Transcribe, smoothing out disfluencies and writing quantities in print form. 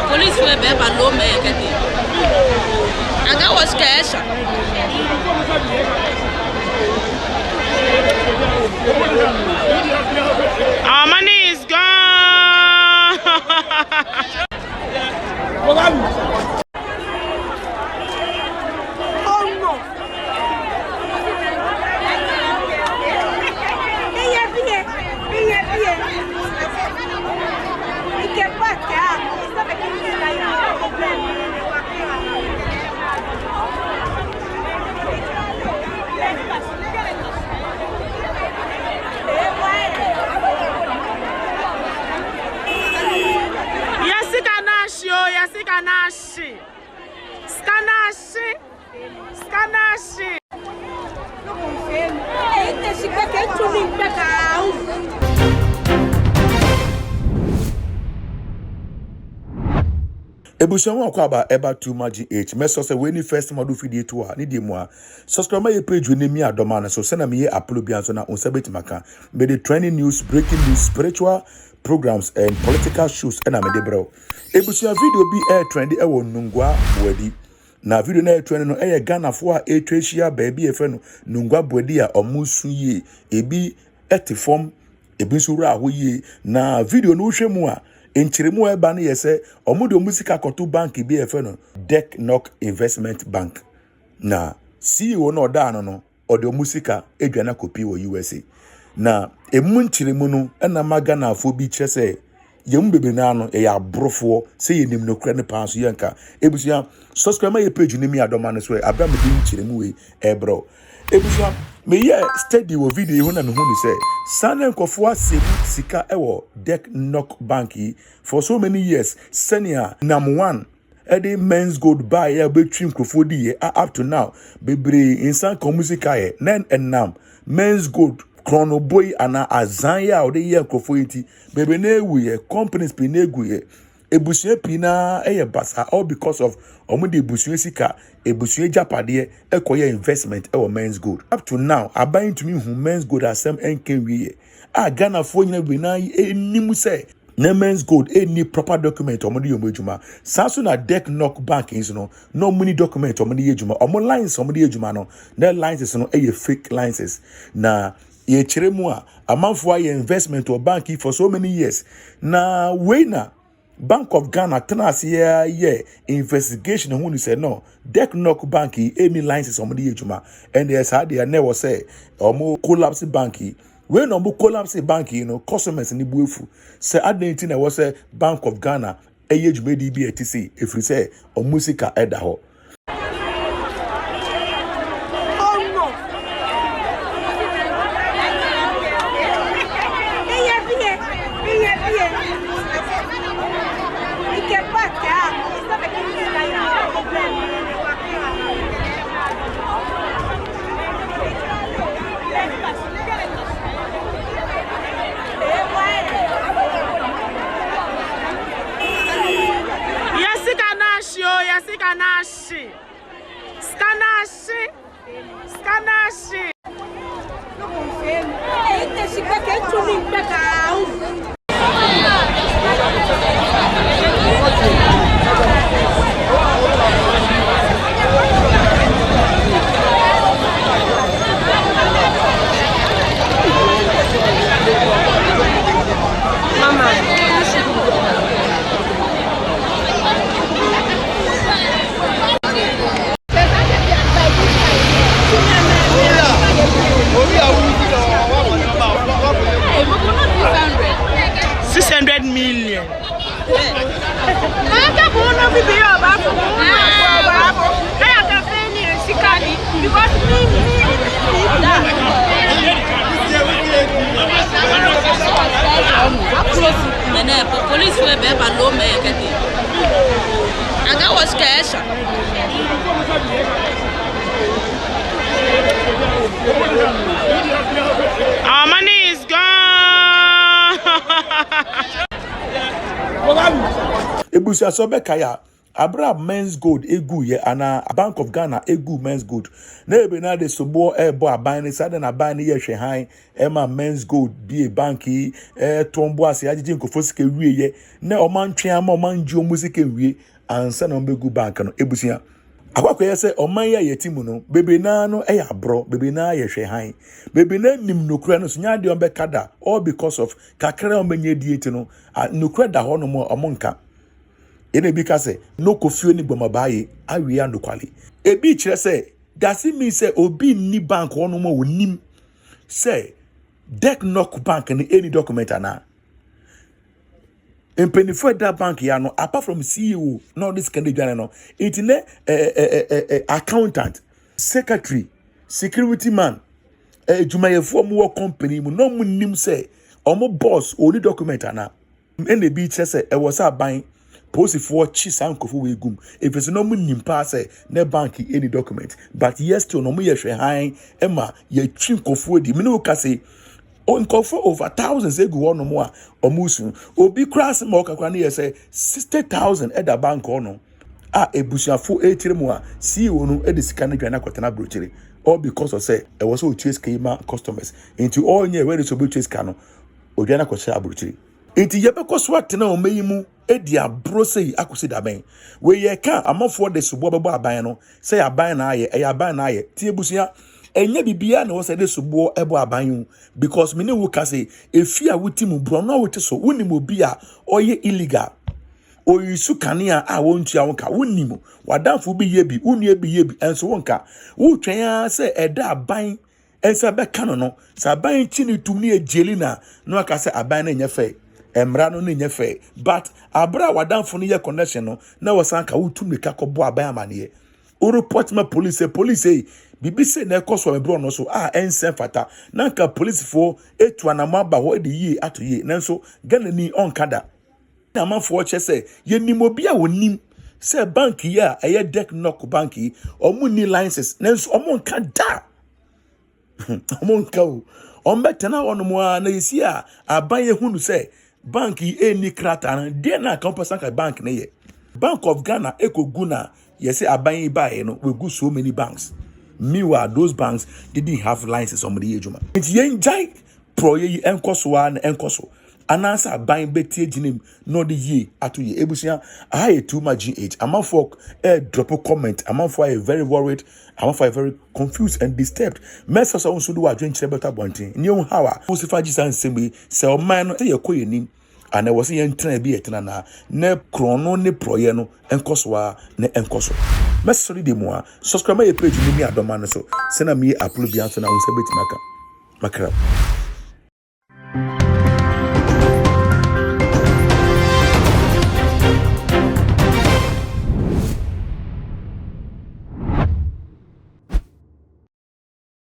Police were better low make it. I got was cash. Our money is gone. Oh no. Scanashi. Ebushon wa kwa ba eba too much H. Meso se we ni first model video to a ni di mo a. Subscribe my page we name me adoma na so send me ye upload bi anso na on sabet maka. Me the trending news, breaking news, spiritual programs and political shows and me de bro. Ebushon video bi air trendy e wo nungwa bwadi. Na video na trend no eye Ghana fo a etwehia baby efe no nungwa bwadi a omusu ye ebi etifom ebi nsura ahoye na video no hwemu a enchiremu eba na yese omude omusika koto bank bi efe no Dek-Nock investment bank na CEO no da no ode omusika edwana kopi wo USA na emu nchiremu no na magana afo bi kyerese yem bebe na no ya brofo se yenim no kra ne panso yanka ebusia subscribe my page ni mi adoma no so abra me din chiremu we bro ebusia me ye steady wo video ho na me hu ni se sanen kofo asebu sika ewo Dek-Nock bank for so many years senior number 1 the men's gold buy ya between krofo di up to now bebre insan komusika ye nen enam men's gold Chrono boy ana azanya o de ye krofo yiti bebe na ewu ye companies pe na egu ye ebusue pina eye basa all because of omude ebusue sika ebusue japade ekoye investment e men's gold up to now abayin to me who men's gold asem enkenwie a Ghana fo nyina be na enimu say na men's gold any proper document omude yomejuma sanso na Dek-Nock bank no no money document omude yejuma omo lines omude yejuma no na lines no eye fake lines na ye chiremu a amanfo aye investment or bank for so many years na we na Bank of Ghana tenase ye investigation who ni say no Dek-Nock bank any license somebody ejuma and there's had there never say omo collapse bank we no mo collapse bank customers ni buefu say identity na was say Bank of Ghana eye ejuma di bi etisi if you say omusika eda ho. Scanashi. Police were better low make it. I got was cash. Our money is gone. Ebusia so be kaya abra men's gold egu ye ana Bank of Ghana egu men's gold na ebe na de sobo ebo aban ni sada na aban ni ye hwe han ema men's gold bi e bank yi tombo ase agije nkofo sika wie ye na omantwe ama omanji omu sika wie ansa na ombegu bank no ebusia akwakọ ye se oman ya yetimu no bebe na no e ya bro bebe na ye hwe han bebe na nim nokura no so nya de ombe kada all because of kakra omenye dieti no nokura da ho no mo omonka ene bi ka se no kofio ni gboma baaye awie anokwale ebi kire se does it mean say obi ni bank ho no mo wonim say Dek-Nock bank ni any document ana Pennyford that bank ya no apart from CEO no this can be no internet accountant secretary security man jumayefo mo company mu no mu nim say omo boss only document ana ene bi kire se e was aban post for chi sankofo we gum if it's no mu nim pa say ne bank any document but yes to no mu ye hwe han ema ye twi nkofo di me no ka say on for over thousands egu ono mo a omusu obi cross mo kakra na say 60,000 at the bank ono ebusuafo etire mo a CEO no edisika na dwana kwatena brochire all because of say e was so chase kema customers into all nye where so be chase kano odwana kwatena brochire into yebekọ swat na omeyimu edi abro sei akosi da ben we ye ka amafo de subo bebo aban no say aban na aye aban na aye tie busia enye bibia na wo say de subo ebo aban because me ne wo ka say efia wuti mu bro na wote so woni mo bia oye illegal oyisu kanea a wontua wonka wonimu wadamfo bi ye bi unu bi ye bi enso wonka wo twen say eda aban ensa be kano no sa aban chini tumni ejeli na no aka say aban na enye fe emra no nye fe but abra wadamfo no ye connection no na wasanka wutumni ka kobo aban amane o report ma police bibi se na ekoso me bro no so ensen fata na nka police fo etu anama ba ho de yi ato yi nanso Ghana ni onkada na manfo che se ye nimobi a wonim se bank ya eye Dek-Nock bank yi omu ni licenses nanso omu nka da omu nka o ombetena ono mo na yesi a aban ye hunu se bank yi eni krata na de na compensation ka bank na ye Bank of Ghana ekoguna yesi aban yi ba ye no we go so many banks. Meanwhile, those banks didn't have licenses on the ejuma. It's yen jai pro ye enkoso an enkoso. Anansa buying betie jinim no the ye atu ye ebusia I too much GH. Among folk drop a comment. Among for a very worried. Among for a very confused and disturbed. Mess us also do a drink better bunting. New how Musifa jisan sembi se o man say your koye and there was yen tren bi etna ne krono ne proye no enkoso ne enkoso. Mesori de moi subscribe my page ni mi adoma no so send me upload bi anso na won se betimaka makra